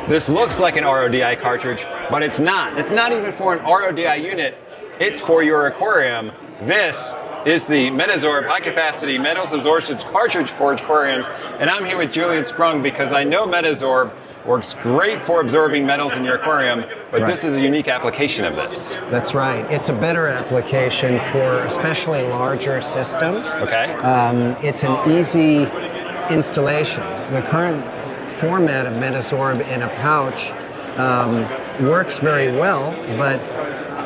This looks like an RODI cartridge, but it's not. It's not even for an RODI unit. It's for your aquarium. This is the Metasorb high capacity metals absorption cartridge for aquariums. And I'm here with Julian Sprungs because I know Metasorb works great for absorbing metals in your aquarium, but this is a unique application of this. That's right. It's a better application for especially larger systems. Okay. It's an easy installation. The current format of Metasorb in a pouch works very well, but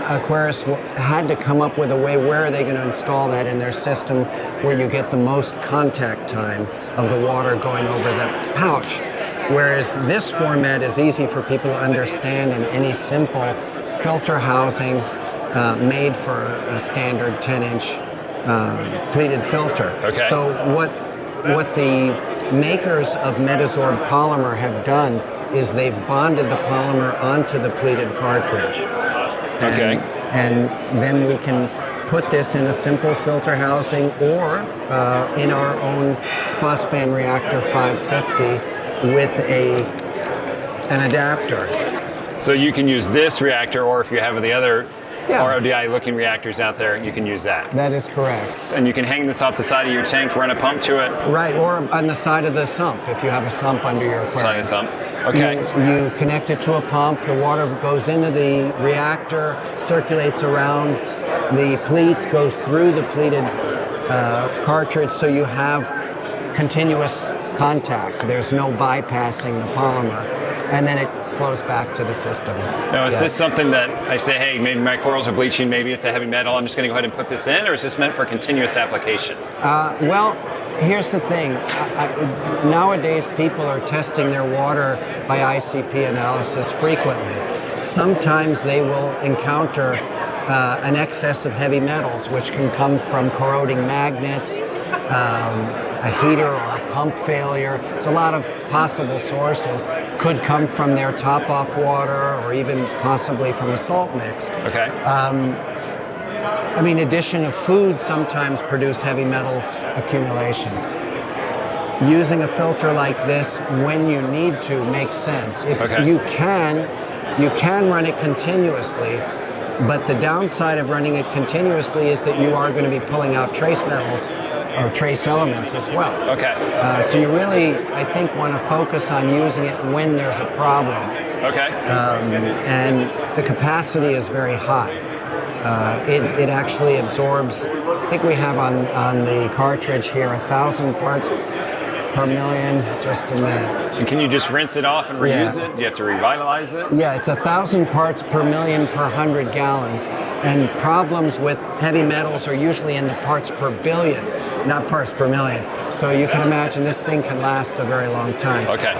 Aquarius had to come up with a way, where are they going to install that in their system where you get the most contact time of the water going over the pouch. Whereas this format is easy for people to understand in any simple filter housing made for a standard 10-inch pleated filter. Okay. So what the makers of Metasorb polymer have done is they've bonded the polymer onto the pleated cartridge. Okay. And then we can put this in a simple filter housing or in our own Phospan Reactor 550 with an adapter. So you can use this reactor, or if you have the other RODI looking reactors out there, you can use that. That is correct. And you can hang this off the side of your tank, run a pump to it. Right, or on the side of the sump if you have a sump under your aquarium. Side of the sump. Okay. You connect it to a pump, the water goes into the reactor, circulates around the pleats, goes through the pleated cartridge, so you have continuous contact. There's no bypassing the polymer, and then it flows back to the system. Now, is this something that I say, hey, maybe my corals are bleaching, maybe it's a heavy metal, I'm just going to go ahead and put this in, or is this meant for continuous application? Well, here's the thing. Nowadays, people are testing their water by ICP analysis frequently. Sometimes they will encounter an excess of heavy metals, which can come from corroding magnets, a heater or a pump failure. It's a lot of possible sources. Could come from their top-off water or even possibly from a salt mix. Okay. I mean, addition of food sometimes produce heavy metals accumulations. Using a filter like this when you need to makes sense. If you can run it continuously, but the downside of running it continuously is that you are going to be pulling out trace metals or trace elements as well. Okay. So you really, I think, want to focus on using it when there's a problem. Okay. And the capacity is very high. It actually absorbs, I think we have on the cartridge here 1,000 parts per million, just a minute. And can you just rinse it off and reuse it? Do you have to revitalize it? Yeah, it's 1,000 parts per million per 100 gallons. And problems with heavy metals are usually in the parts per billion, not parts per million. So you can imagine this thing can last a very long time. Okay.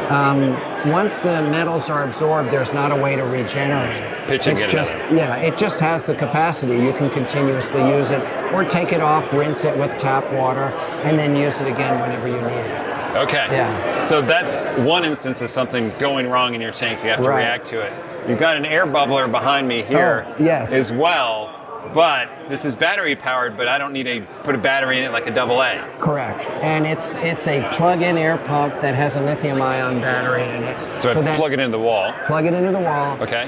Once the metals are absorbed, there's not a way to regenerate it. Pitch and get just, it just has the capacity. You can continuously use it, or take it off, rinse it with tap water, and then use it again whenever you need it. Okay. Yeah. So that's one instance of something going wrong in your tank. You have to react to it. You've got an air bubbler behind me here as well, but this is battery powered, but I don't need to put a battery in it like a AA. Correct. And it's a plug-in air pump that has a lithium-ion battery in it. So plug it into the wall. Plug it into the wall. Okay.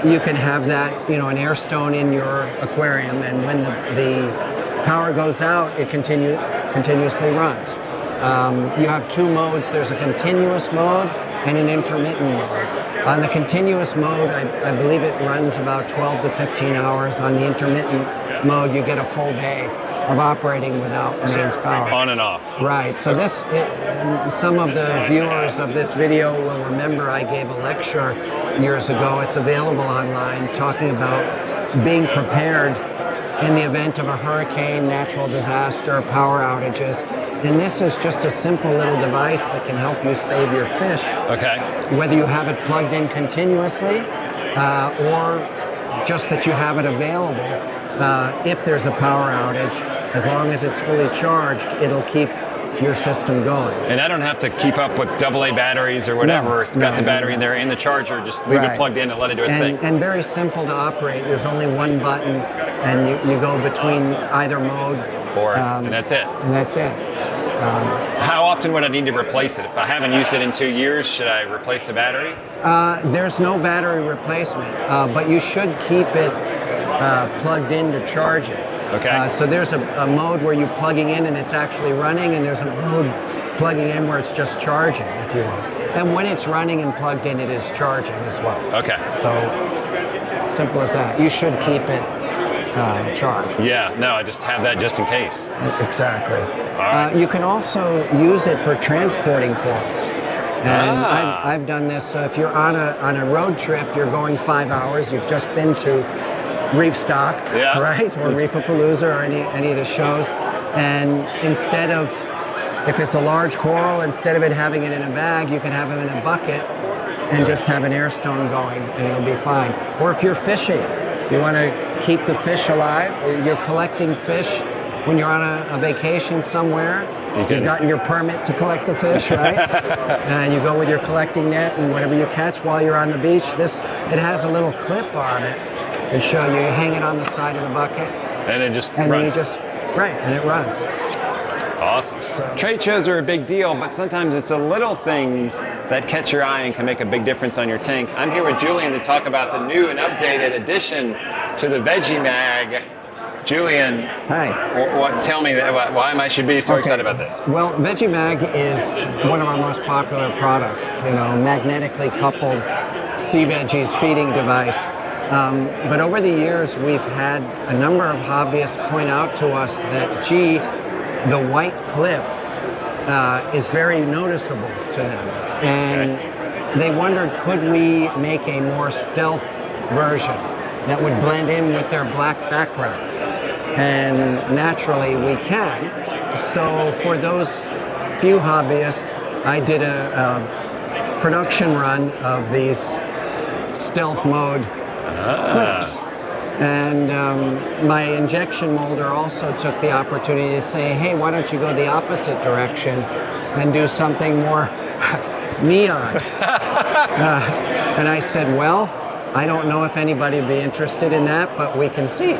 You can have that, an air stone in your aquarium, and when the power goes out, it continuously runs. You have two modes. There's a continuous mode and an intermittent mode. On the continuous mode, I believe it runs about 12 to 15 hours. On the intermittent mode, you get a full day of operating without mains power. On and off. Right. So some of the viewers of this video will remember I gave a lecture years ago. It's available online, talking about being prepared in the event of a hurricane, natural disaster, power outages. And this is just a simple little device that can help you save your fish. Okay. Whether you have it plugged in continuously or just that you have it available if there's a power outage. As long as it's fully charged, it'll keep your system going. And I don't have to keep up with AA batteries or whatever. It's got the battery in there in the charger. Just leave it plugged in and let it do its thing. And very simple to operate. There's only one button, and you go between either mode. And that's it. And that's it. How often would I need to replace it? If I haven't used it in 2 years, should I replace the battery? There's no battery replacement, but you should keep it plugged in to charge it. Okay. So there's a mode where you're plugging in and it's actually running, and there's a mode plugging in where it's just charging, if you will. And when it's running and plugged in, it is charging as well. Okay. So simple as that. You should keep it charged. Yeah, no, I just have that just in case. Exactly. All right. You can also use it for transporting things. And I've done this. So if you're on a road trip, you're going 5 hours, you've just been to Reefstock, right? Or Reefapalooza or any of the shows. And instead of, if it's a large coral, instead of it having it in a bag, you can have it in a bucket and just have an air stone going and it'll be fine. Or if you're fishing, you want to keep the fish alive, or you're collecting fish when you're on a vacation somewhere, you've gotten your permit to collect the fish, right? And you go with your collecting net and whatever you catch while you're on the beach. It has a little clip on it and show you hang it on the side of the bucket. And it just and runs. Then and it runs. Awesome. Trade shows are a big deal, but sometimes it's the little things that catch your eye and can make a big difference on your tank. I'm here with Julian to talk about the new and updated addition to the Veggie Mag. Julian, hi. Tell me why I should be so excited about this. Well, Veggie Mag is one of our most popular products. Magnetically coupled sea veggies feeding device. But over the years, we've had a number of hobbyists point out to us that, gee, the white clip is very noticeable to them. And they wondered, could we make a more stealth version that would blend in with their black background? And naturally, we can. So for those few hobbyists, I did a production run of these stealth mode clips. And my injection molder also took the opportunity to say, hey, why don't you go the opposite direction and do something more neon? And I said, well, I don't know if anybody would be interested in that, but we can see.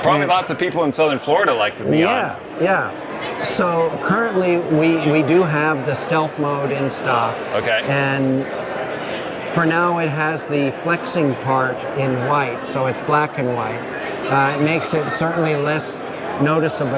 Probably lots of people in southern Florida like the neon. Yeah. So currently we do have the stealth mode in stock. Okay. And for now, it has the flexing part in white, so it's black and white. It makes it certainly less noticeable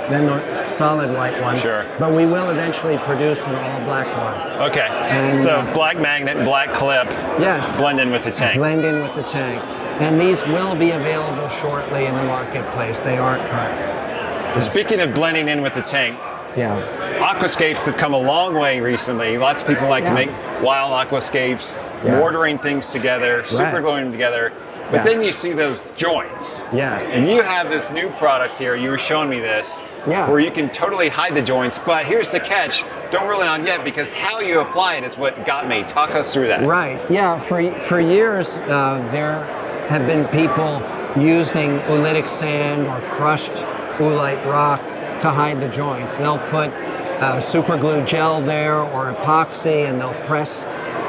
than the solid white one. Sure. But we will eventually produce an all black one. Okay. And, so black magnet, black clip. Yes. Blend in with the tank. Blend in with the tank. And these will be available shortly in the marketplace. They aren't current. So speaking of blending in with the tank, aquascapes have come a long way recently. Lots of people like to make wild aquascapes, mortaring things together, super gluing them together. But then you see those joints. Yes. And you have this new product here, you were showing me this, where you can totally hide the joints. But here's the catch, don't roll it on yet, because how you apply it is what got me. Talk us through that. Right, yeah, for years there have been people using oolitic sand or crushed oolite rock to hide the joints. They'll put super glue gel there or epoxy, and they'll press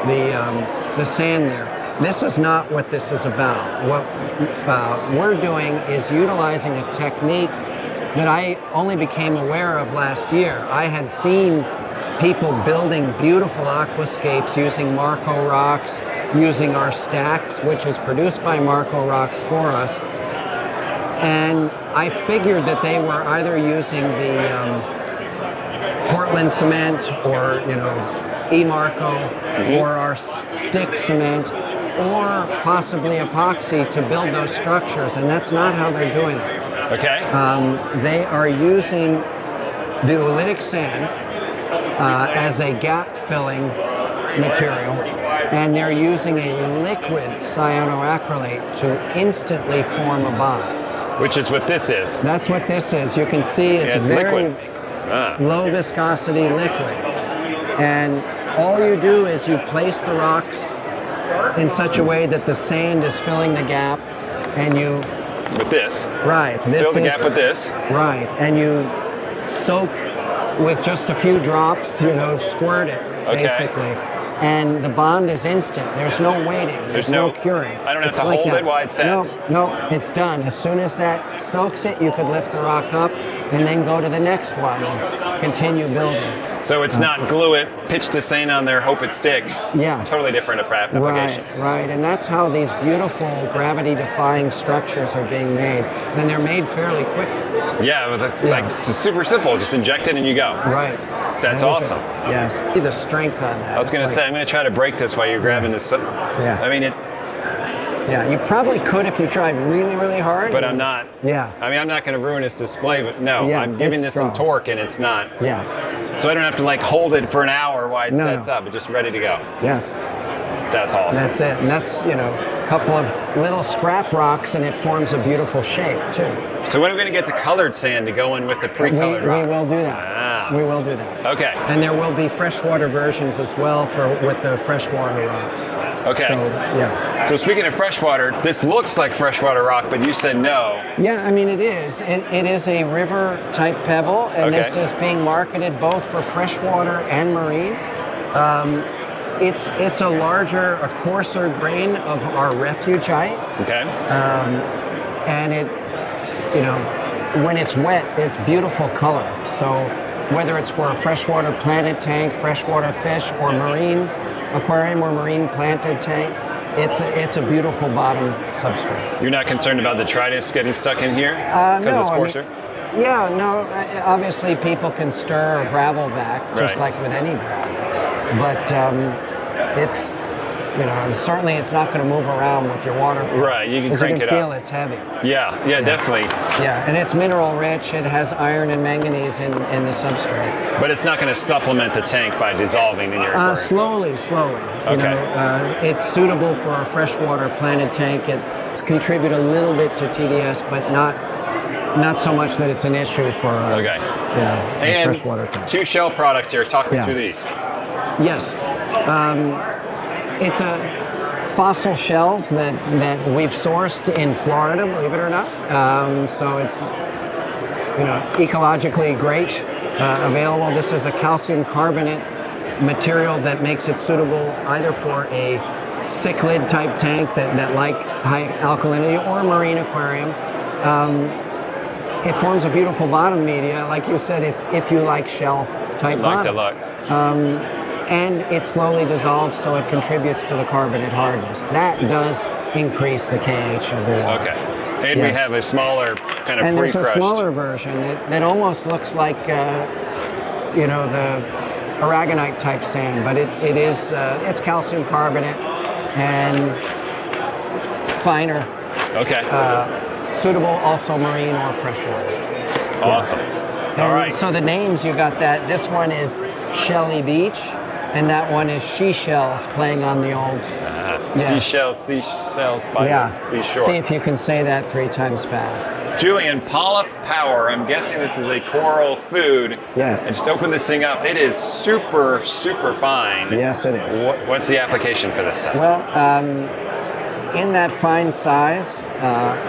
the sand there. This is not what this is about. What we're doing is utilizing a technique that I only became aware of last year. I had seen people building beautiful aquascapes using Marco rocks, using our stacks, which is produced by Marco Rocks for us. And I figured that they were either using the Portland cement or, E-Marco or our stick cement or possibly epoxy to build those structures, and that's not how they're doing it. Okay. They are using the oolitic sand as a gap-filling material, and they're using a liquid cyanoacrylate to instantly form a bond. Which is what this is. That's what this is. You can see it's very liquid. Low viscosity liquid. And all you do is you place the rocks in such a way that the sand is filling the gap, and you... With this. Right. Fill the gap with this. Right. And you soak with just a few drops, squirt it, basically. And the bond is instant. There's no waiting. There's no curing. I don't have It's to like hold that. it while it sets. No, it's done. As soon as that soaks it, you could lift the rock up and then go to the next one and continue building. So it's not glue it, pitch the seine on there, hope it sticks. Yeah. Totally different application. Right. And that's how these beautiful gravity-defying structures are being made. And they're made fairly quickly. Yeah, like it's super simple. Just inject it and you go. Right. That's That is awesome. it. Yes. See the strength on that. I was going to say, I'm going to try to break this while you're grabbing this. Yeah. I mean, Yeah, you probably could if you tried really, really hard. but I'm not. Yeah. I mean, I'm not going to ruin this display, but no, Yeah, I'm giving it's this some strong. torque and it's not. Yeah. So I don't have to like hold it for an hour while it No, sets no. up. It's just ready to go. Yes. That's awesome. That's it. And that's, a couple of little scrap rocks and it forms a beautiful shape too. So when are we going to get the colored sand to go in with the pre-colored We rock? will do that. Ah. We will do that. Okay. And there will be freshwater versions as well with the freshwater rocks. Okay. So, yeah. So speaking of freshwater, this looks like freshwater rock, but you said no. Yeah, I mean it is. It is a river type pebble, and Okay. this is being marketed both for freshwater and marine. It's a larger, a coarser grain of our refugite, Okay. and it, when it's wet, it's beautiful color. So whether it's for a freshwater planted tank, freshwater fish, or marine aquarium or marine planted tank, it's a beautiful bottom substrate. You're not concerned about the tridents getting stuck in here? No, Because it's I mean, coarser? Obviously people can stir a gravel back just Right. like with any gravel, but it's certainly it's not going to move around with your water flow. Right, you can 'cause crank you it can up. feel it's heavy. Yeah, definitely. Yeah, and it's mineral rich. It has iron and manganese in the substrate. But it's not going to supplement the tank by dissolving in your aquarium. Slowly. Okay. It's suitable for a freshwater planted tank. It contribute a little bit to TDS, but not so much that it's an issue for Okay. a And freshwater tank. 2 shell products here. Talk me Yeah. through these. Yes. It's a fossil shells that we've sourced in Florida, believe it or not. So it's ecologically great, available. This is a calcium carbonate material that makes it suitable either for a cichlid type tank that like high alkalinity or a marine aquarium. It forms a beautiful bottom media, like you said, if you like shell type Like the bottom. look. And it slowly dissolves, so it contributes to the carbonate hardness. That does increase the KH of the water. Okay. And we Yes. have a smaller kind of And there's a pre-crushed. smaller version that almost looks like, the aragonite type sand, but it's calcium carbonate and finer, Okay. suitable also marine or freshwater. Awesome. All And right. So the names, you got that. This one is Shelly Beach, and that one is She Shells, playing on the old. Seashells by the seashore. See if you can say that 3 times fast. Julian, polyp power. I'm guessing this is a coral food. Yes. And just open this thing up. It is super, super fine. Yes, it is. What's the application for this stuff? Well, in that fine size,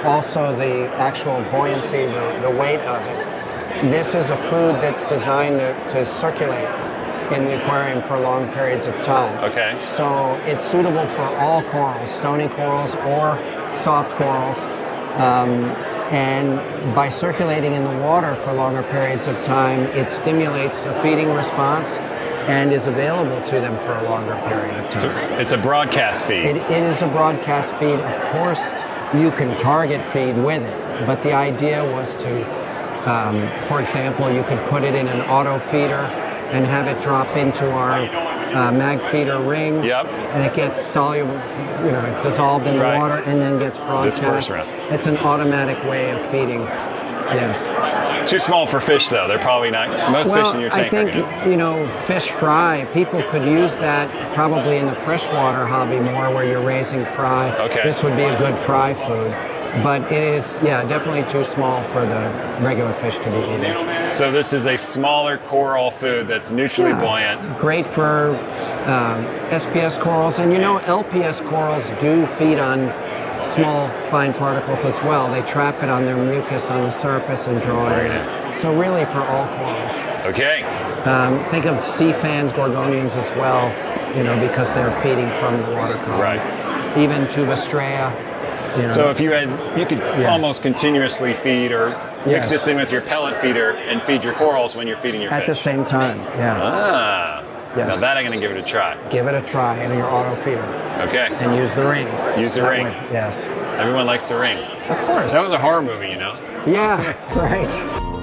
also the actual buoyancy, the weight of it. This is a food that's designed to circulate in the aquarium for long periods of time. Okay. So it's suitable for all corals, stony corals or soft corals. And by circulating in the water for longer periods of time, it stimulates a feeding response and is available to them for a longer period of time. So it's a broadcast feed. It is a broadcast feed. Of course, you can target feed with it, but the idea was to, for example, you could put it in an auto feeder and have it drop into our mag feeder ring. Yep. And it gets soluble, dissolved in the Right. water and then gets broadcast. Dispersed around. It's an automatic way of feeding. Yes. Too small for fish, though. They're probably not. Most fish in your tank I think, are gonna. fish fry, people could use that probably in the freshwater hobby more where you're raising fry. Okay. This would be a good fry food. But it is, definitely too small for the regular fish to be eating. So this is a smaller coral food that's neutrally buoyant. Great for SPS corals. And LPS corals do feed on small, fine particles as well. They trap it on their mucus on the surface and draw it in. So really for all corals. Okay. Think of sea fans, gorgonians as well. because they're feeding from the water column. Right. Even Tubastrea. So if you could almost continuously feed or mix this in with your pellet feeder and feed your corals when you're feeding your fish. At the same time, yeah. Ah. Yes. Now that I'm going to give it a try. Give it a try in your auto feeder. Okay. And use the ring. Use the ring. Yes. Everyone likes the ring. Of course. That was a horror movie, Yeah, right.